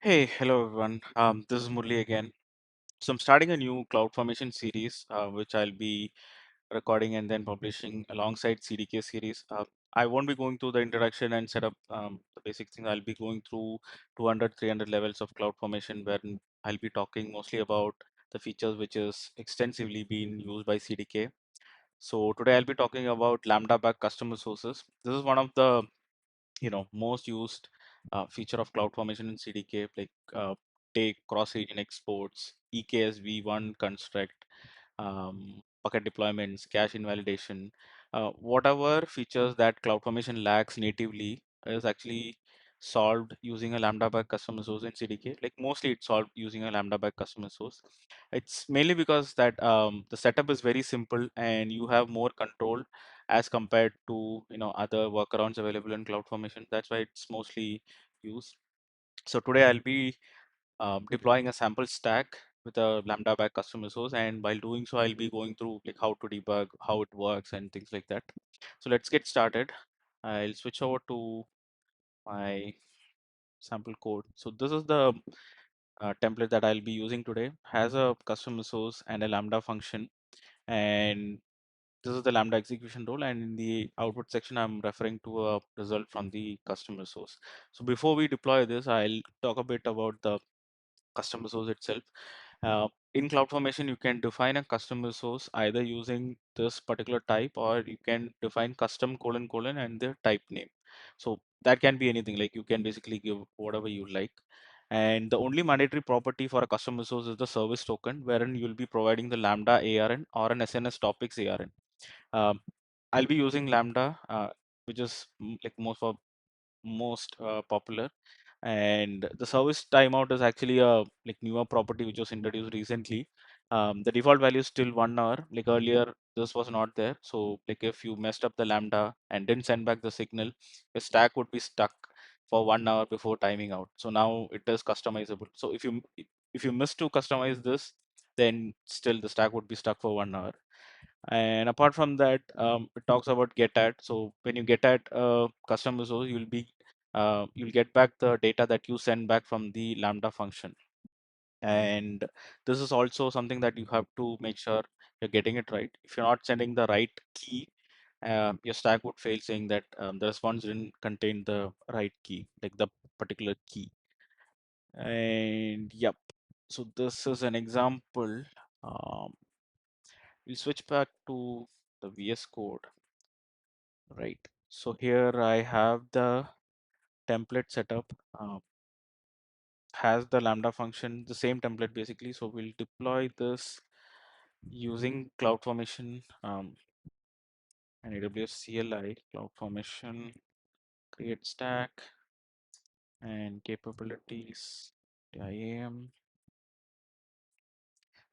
Hey, hello everyone. This is Murli again. So I'm starting a new CloudFormation series, which I'll be recording and then publishing alongside CDK series. I won't be going through the introduction and setup, the basic thing. I'll be going through 200, 300 levels of CloudFormation, where I'll be talking mostly about the features which is extensively being used by CDK. So today I'll be talking about Lambda-Backed customer sources. This is one of the most used feature of CloudFormation in CDK, like take cross-region exports, EKS v1 construct, bucket deployments, cache invalidation, whatever features that CloudFormation lacks natively is actually solved using a Lambda-Backed customer source in CDK. Like mostly it's solved using a Lambda-Backed customer source. It's mainly because that the setup is very simple and you have more control as compared to other workarounds available in CloudFormation. That's why it's mostly used. So today I'll be deploying a sample stack with a Lambda-Backed customer source, and while doing so, I'll be going through like how to debug, how it works, and things like that. So let's get started. I'll switch over to my sample code. So this is the template that I'll be using today. Has a customer source and a Lambda function, and this is the Lambda execution role, and in the output section, I'm referring to a result from the customer source. So before we deploy this, I'll talk a bit about the customer source itself. In CloudFormation, you can define a customer source either using this particular type, or you can define custom colon colon and the type name. So that can be anything, like you can basically give whatever you like. And the only mandatory property for a customer source is the service token, wherein you'll be providing the Lambda ARN or an SNS topics ARN. Um, I'll be using Lambda, which is like most popular, and the service timeout is actually a like newer property which was introduced recently. The default value is still 1 hour. Like earlier, this was not there. So like if you messed up the Lambda and didn't send back the signal, your stack would be stuck for 1 hour before timing out. So now it is customizable. So if you miss to customize this, then still the stack would be stuck for 1 hour. And apart from that, it talks about get at. So when you get at customer resource, you'll get back the data that you send back from the Lambda function. And this is also something that you have to make sure you're getting it right. If you're not sending the right key, your stack would fail, saying that the response didn't contain the right key, like the particular key. And yep, so this is an example. Um, we'll switch back to the VS Code. Right. So here I have the template setup, has the Lambda function, the same template basically. So we'll deploy this using CloudFormation and AWS CLI, CloudFormation, create stack and capabilities, IAM.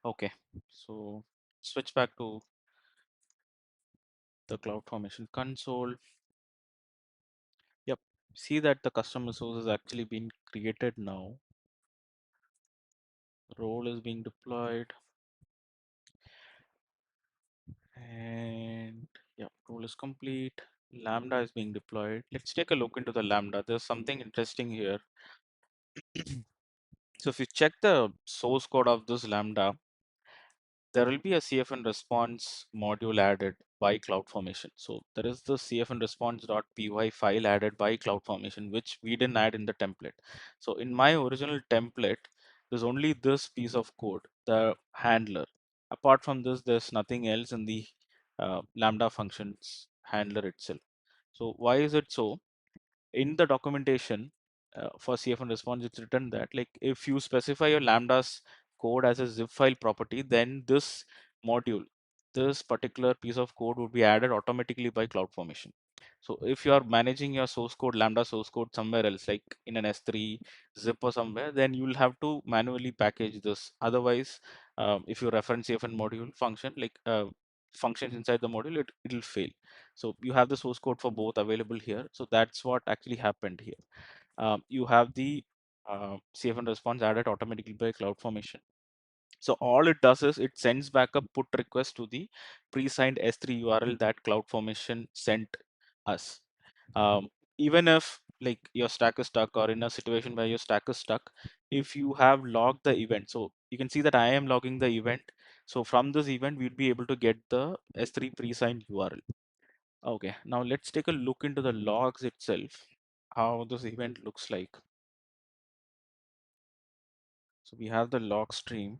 Okay, so switch back to the CloudFormation console. Yep, see that the custom resource has actually been created now. Role is being deployed. And yeah, role is complete. Lambda is being deployed. Let's take a look into the Lambda. There's something interesting here. So if you check the source code of this Lambda, there will be a CFN response module added by CloudFormation. So there is the CFN response.py file added by CloudFormation, which we didn't add in the template. So in my original template, there's only this piece of code, the handler. Apart from this, there's nothing else in the Lambda functions handler itself. So why is it so? In the documentation for CFN response, it's written that like if you specify your Lambda's code as a zip file property, then this module, this particular piece of code would be added automatically by CloudFormation. So if you are managing your source code, Lambda source code somewhere else, like in an S3 zip or somewhere, then you will have to manually package this. Otherwise, if you reference CFN module function, like functions inside the module, it'll fail. So you have the source code for both available here. So that's what actually happened here. You have the CFN response added automatically by CloudFormation. So all it does is it sends back a put request to the pre-signed S3 URL that CloudFormation sent us. Even if like your stack is stuck, or in a situation where your stack is stuck, if you have logged the event. So you can see that I am logging the event. So from this event, we'll be able to get the S3 pre-signed URL. Okay, now let's take a look into the logs itself, how this event looks like. So we have the log stream,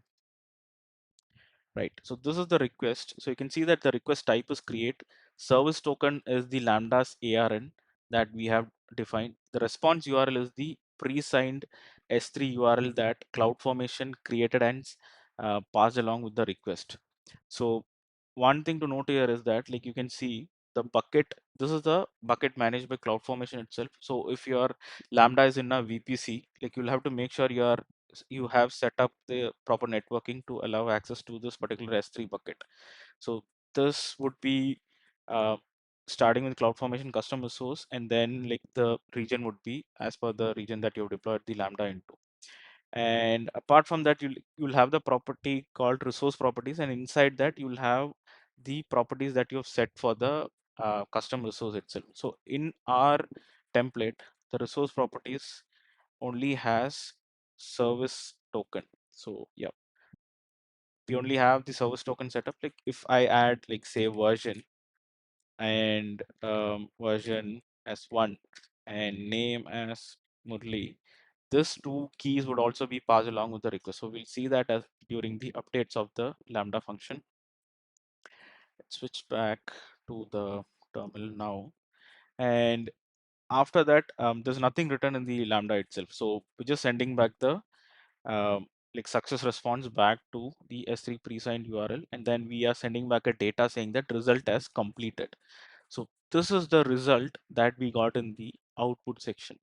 right? So this is the request. So you can see that the request type is create. Service token is the Lambda's ARN that we have defined. The response URL is the pre-signed S3 URL that CloudFormation created and passed along with the request. So one thing to note here is that, like, you can see the bucket, this is the bucket managed by CloudFormation itself. So if your Lambda is in a VPC, like, you'll have to make sure you have set up the proper networking to allow access to this particular S3 bucket. So this would be uh, starting with CloudFormation custom resource, and then like the region would be as per the region that you've deployed the Lambda into. And apart from that, you'll have the property called resource properties, and inside that you'll have the properties that you've set for the custom resource itself. So in our template, the resource properties only has service token. So yeah, we only have the service token setup. Like if I add, like, say, version and version as 1 and name as Murli, this two keys would also be passed along with the request. So we'll see that as during the updates of the Lambda function. Let's switch back to the terminal now. And after that, there's nothing written in the Lambda itself. So we're just sending back the like success response back to the S3 pre-signed URL, and then we are sending back a data saying that result has completed. So this is the result that we got in the output section.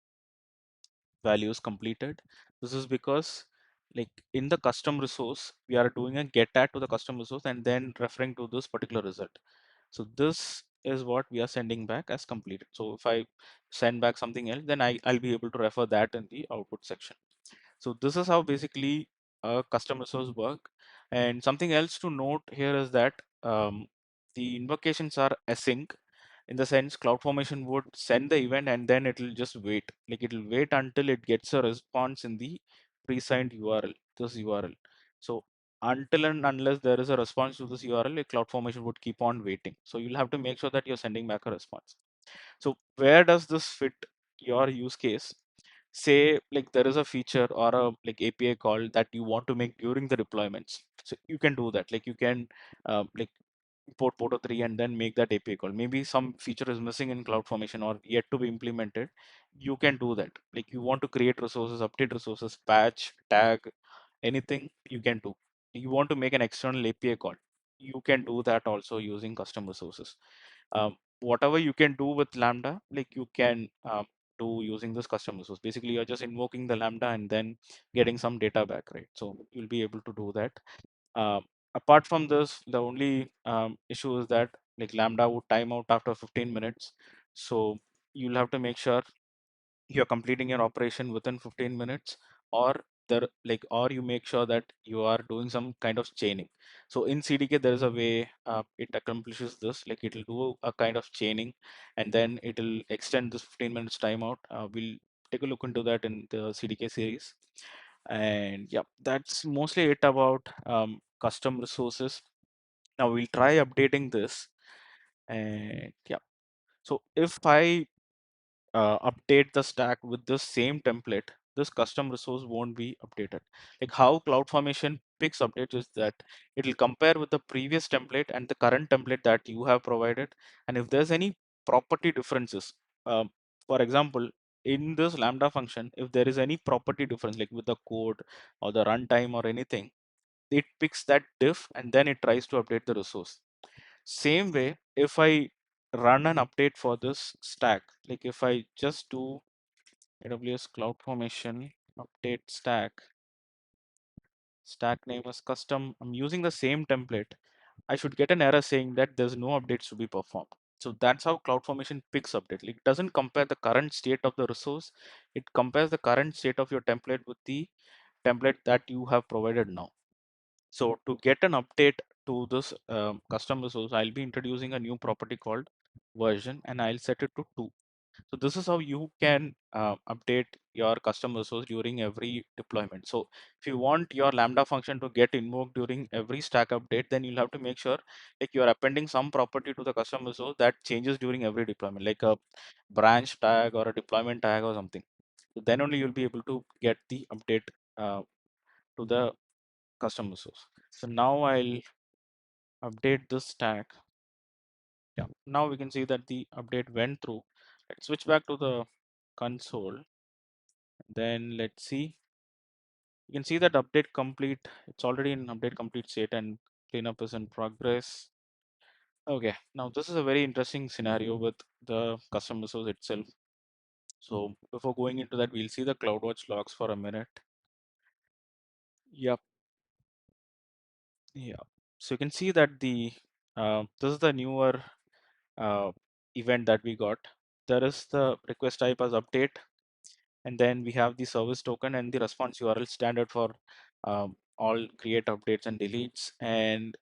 Values completed. This is because, like, in the custom resource, we are doing a get add to the custom resource and then referring to this particular result. So this is what we are sending back as completed. So if I send back something else, then I'll be able to refer that in the output section. So this is how basically a custom resource work. And something else to note here is that the invocations are async, in the sense CloudFormation would send the event and then it will just wait. Like, it will wait until it gets a response in the pre-signed URL, this URL. So until and unless there is a response to this URL, like, CloudFormation would keep on waiting. So you'll have to make sure that you're sending back a response. So where does this fit your use case? Say, like, there is a feature or a, like, API call that you want to make during the deployments. So you can do that. Like, you can like, import Porto 3 and then make that API call. Maybe some feature is missing in CloudFormation or yet to be implemented. You can do that. Like, you want to create resources, update resources, patch, tag, anything you can do. You want to make an external API call. You can do that also using custom resources. Whatever you can do with Lambda, like, you can do using this custom resource. Basically, you're just invoking the Lambda and then getting some data back, right? So you'll be able to do that. Uh, Apart from this, the only issue is that, like, Lambda would time out after 15 minutes. So you'll have to make sure you're completing your operation within 15 minutes, or or you make sure that you are doing some kind of chaining. So in CDK there is a way it accomplishes this. Like, it'll do a kind of chaining and then it'll extend this 15 minutes timeout. We'll take a look into that in the CDK series. And yeah, that's mostly it about custom resources. Now we'll try updating this. And yeah, so if I update the stack with the same template, this custom resource won't be updated. Like, how CloudFormation picks updates is that it'll compare with the previous template and the current template that you have provided. And if there's any property differences, um, for example, in this Lambda function, if there is any property difference, like with the code or the runtime or anything, it picks that diff and then it tries to update the resource. Same way, if I run an update for this stack, like if I just do AWS CloudFormation update stack name is custom, I'm using the same template, I should get an error saying that there's no updates to be performed. So that's how CloudFormation picks update. Like, it doesn't compare the current state of the resource, it compares the current state of your template with the template that you have provided now. So to get an update to this custom resource, I'll be introducing a new property called version and I'll set it to 2. So this is how you can update your custom resource during every deployment. So if you want your Lambda function to get invoked during every stack update, then you'll have to make sure like you are appending some property to the custom resource that changes during every deployment, like a branch tag or a deployment tag or something. So then only you'll be able to get the update to the custom resource. So now I'll update this tag. Yeah, now we can see that the update went through. Let's switch back to the console. Then let's see. You can see that update complete. It's already in update complete state and cleanup is in progress. Okay, now this is a very interesting scenario with the custom resource itself. So before going into that, we'll see the CloudWatch logs for a minute. Yep. Yeah. So you can see that the this is the newer uh, event that we got. There is the request type as update, and then we have the service token and the response URL standard for all create updates and deletes. And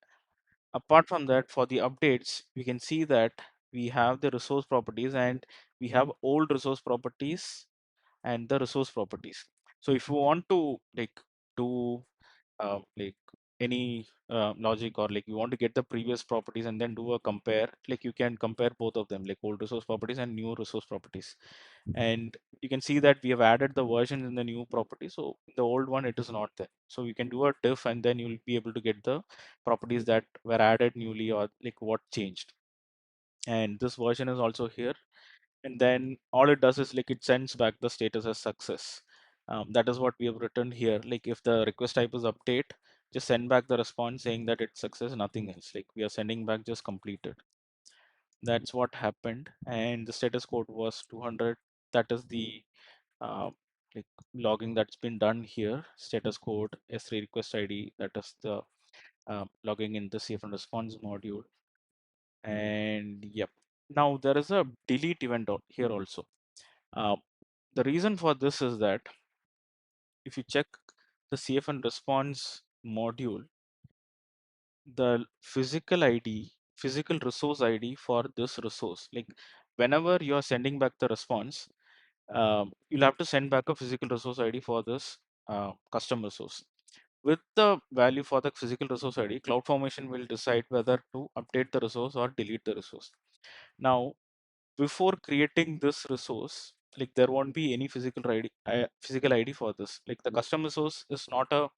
apart from that, for the updates, we can see that we have the resource properties and we have old resource properties and the resource properties. So if you want to like do like any logic, or like you want to get the previous properties and then do a compare, like you can compare both of them, like old resource properties and new resource properties. And you can see that we have added the versions in the new property, so the old one it is not there. So you can do a diff and then you'll be able to get the properties that were added newly or like what changed. And this version is also here, and then all it does is like it sends back the status as success. That is what we have written here. Like if the request type is update, just send back the response saying that it's success, nothing else. Like we are sending back just completed. That's what happened, and the status code was 200. That is the uh, like logging that's been done here. Status code S3 request ID. That is the logging in the safe and response module. And yep. Now there is a delete event here also. Uh, the reason for this is that if you check the safe and response module, the physical resource ID for this resource, like whenever you are sending back the response, you'll have to send back a physical resource ID for this custom resource. With the value for the physical resource ID, CloudFormation will decide whether to update the resource or delete the resource. Now, before creating this resource, like there won't be any physical ID for this. Like the custom resource is not a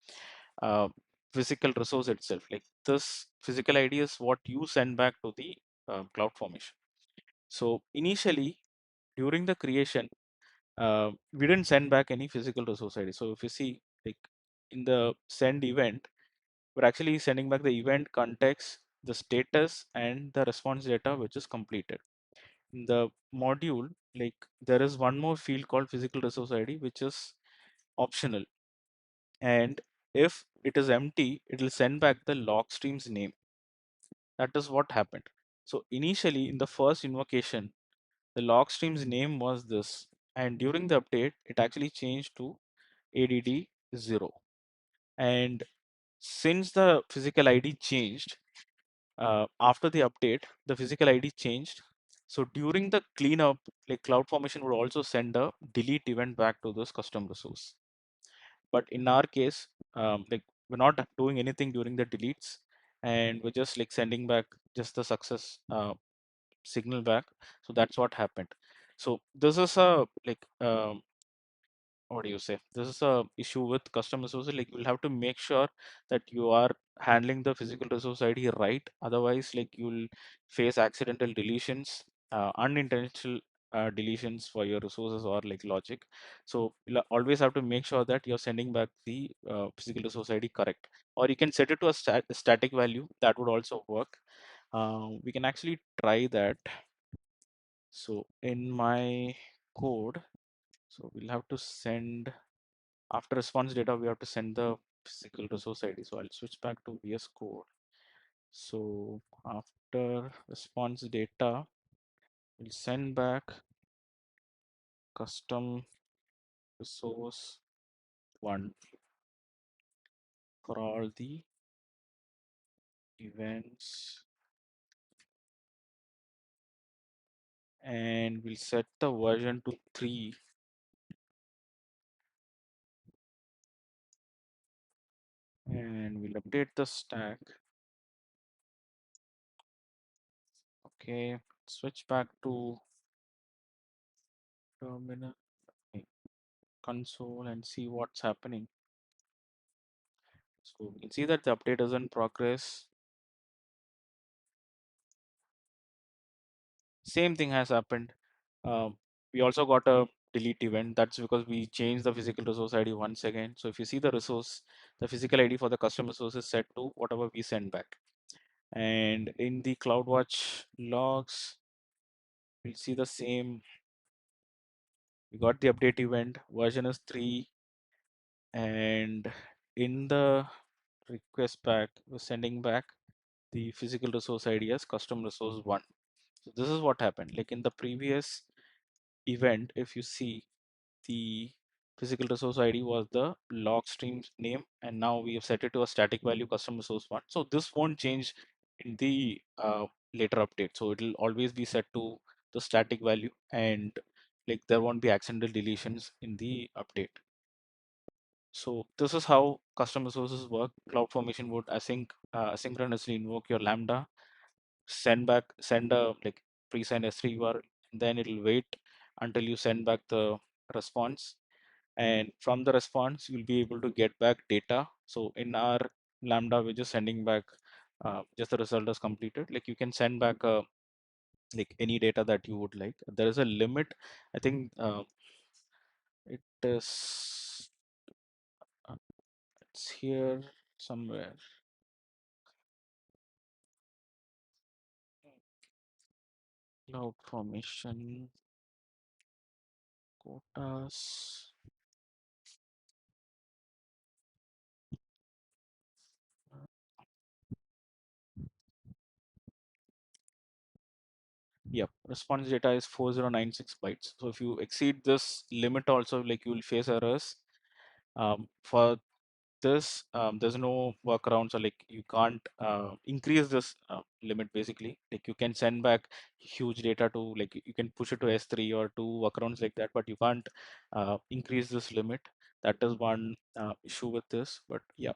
uh, physical resource itself. Like this physical ID is what you send back to the CloudFormation. So initially, during the creation, we didn't send back any physical resource ID. So if you see, like in the send event, we're actually sending back the event context, the status, and the response data which is completed. In the module, like there is one more field called physical resource ID, which is optional. And if it is empty, it will send back the log stream's name. That is what happened. So initially in the first invocation, the log stream's name was this. And during the update, it actually changed to ADD0. And since the physical ID changed, after the update, the physical ID changed. So during the cleanup, like CloudFormation would also send a delete event back to this custom resource. But in our case, like we're not doing anything during the deletes, and we're just like sending back just the success signal back. So that's what happened. So this is a like what do you say, this is a issue with custom resources. Like you'll have to make sure that you are handling the physical resource ID right, otherwise like you'll face accidental deletions, unintentional deletions for your resources or like logic. So you'll always have to make sure that you're sending back the physical resource ID correct, or you can set it to a static value. That would also work. We can actually try that. So in my code, so we'll have to send, after response data, we have to send the physical resource ID. So I'll switch back to VS Code. So after response data, we'll send back custom resource one for all the events and we'll set the version to 3, and we'll update the stack. Okay, switch back to terminal, okay, console, and see what's happening. So you can see that the update is in progress. Same thing has happened. We also got a delete event. That's because we changed the physical resource ID once again. So if you see the resource, the physical ID for the custom resource is set to whatever we send back. And in the CloudWatch logs, we'll see the same. We got the update event, version is 3, and in the request back, we're sending back the physical resource ID as custom resource 1. So this is what happened. Like in the previous event, if you see, the physical resource ID was the log stream name, and now we have set it to a static value custom resource 1. So this won't change in the later update. So it will always be set to the static value, and like there won't be accidental deletions in the update. So this is how custom resources work. CloudFormation would asynchronously invoke your Lambda, send a like pre-signed S3 URL, and then it'll wait until you send back the response. And from the response, you'll be able to get back data. So in our Lambda, we're just sending back just the result is completed. Like you can send back like any data that you would like. There is a limit. I think it is uh, it's here somewhere. Cloud formation quotas. Yep, response data is 4096 bytes. So if you exceed this limit also, like you will face errors. For this, there's no workaround. So like you can't increase this limit basically. Like you can send back huge data to, like you can push it to S3 or to workarounds like that, but you can't increase this limit. That is one issue with this. But yeah,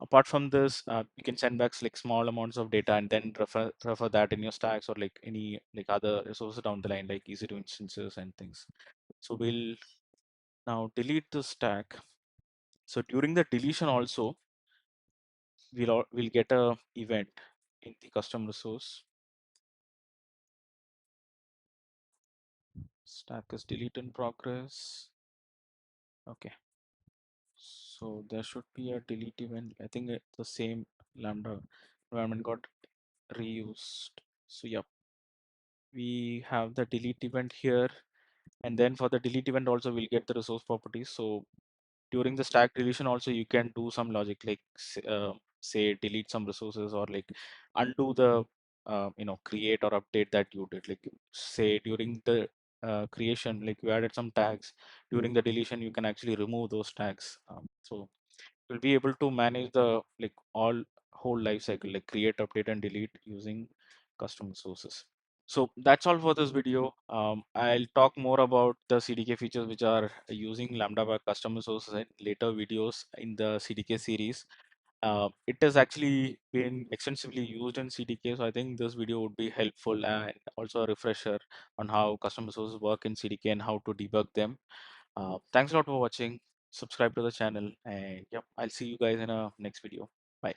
apart from this, you can send back like small amounts of data and then refer that in your stacks or like any like other resources down the line, like EC2 instances and things. So we'll now delete the stack. So during the deletion also, we'll get a event in the custom resource. Stack is delete in progress. Okay. So there should be a delete event. I think the same Lambda environment got reused. So yep, we have the delete event here. And then for the delete event also, we'll get the resource properties. So during the stack deletion also, you can do some logic like say delete some resources or like undo the create or update that you did. Like say during the creation, like you added some tags. During the deletion, you can actually remove those tags. So you'll be able to manage the like all whole life cycle, like create, update, and delete using custom resources. So that's all for this video. I'll talk more about the CDK features which are using Lambda-Backed custom resources in later videos in the CDK series. It has actually been extensively used in CDK, so I think this video would be helpful and also a refresher on how custom resources work in CDK and how to debug them. Thanks a lot for watching. Subscribe to the channel, and yep, I'll see you guys in a next video. Bye.